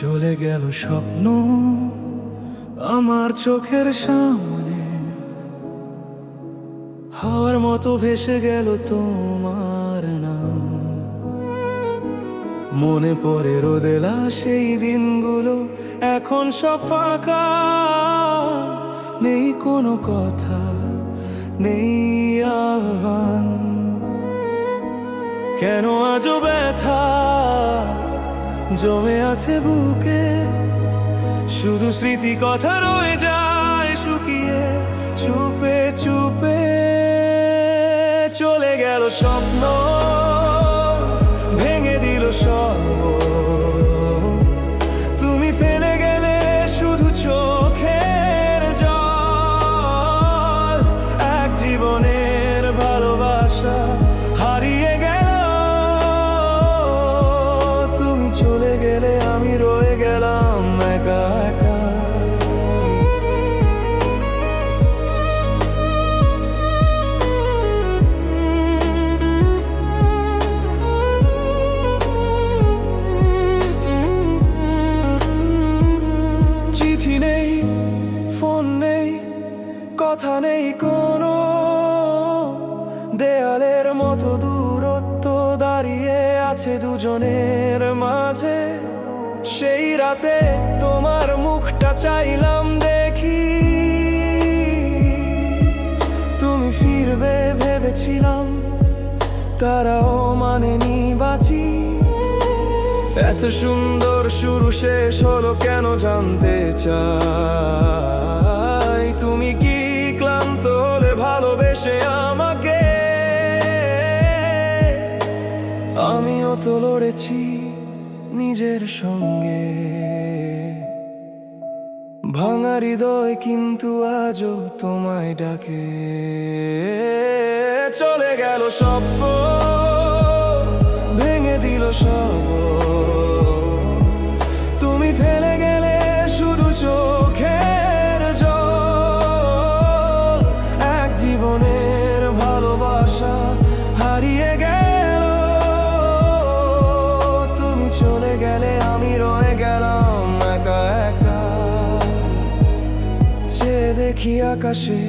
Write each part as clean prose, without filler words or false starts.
চলে গেল স্বপ্ন আমার চোখের সামনে, হাওয়ার মতো ভেসে গেল তোমার নাম। মনে পড়ে রোদেলা সেই দিনগুলো, এখন সব ফাঁকা, নেই কোনো কথা, নেই আহ্বান। কেন আজও ব্যথা জমে আছে বুকে, শুধু স্মৃতি কথা রয়ে যায় শুকিয়ে। চুপে চুপে চলে গেল স্বপ্ন, ভেঙে দিল সব। তুমি ফেলে গেলে শুধু চোখের জল, এক জীবনের ভালোবাসা হারিয়ে গেল। তুমি চলে গেলে আমি রয়ে গেলাম একা একা। চিঠি নেই, ফোন নেই, কথা নেই কোনো, দেয়ালের মতো দূরত্ব দাঁড়িয়ে আছে দুজনের মাঝে। সেই রাতে তোমার মুখটা চাইলাম দেখি, তুমি ফিরবে ভেবেছিলাম, তারাও মানেনি বাঁচি। এত সুন্দর শুরু শেষ হলো কেন জানতে চাই। তুমি কি ক্লান্ত হলে ভালোবেসে আমাকে? আমিও তো লড়েছি নিজের সঙ্গে, ভাঙা হৃদয় কিন্তু আজও তোমায় ডাকে। চলে গেল স্বপ্ন, ভেঙে দিল সব। তুমি ফেলে গেলে শুধু চোখের জল, এক জীবনের ভালোবাসা হারিয়ে গেল। তুমি চলে গেলে আমি রয়ে গেলাম একা একা। চেয়ে দেখি আকাশে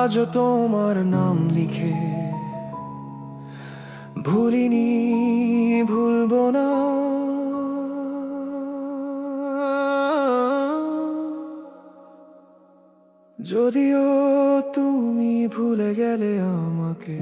আজও তোমার নাম লিখে, ভুলিনি ভুলবো না। যদিও তুমি ভুলে গেলে আমাকে।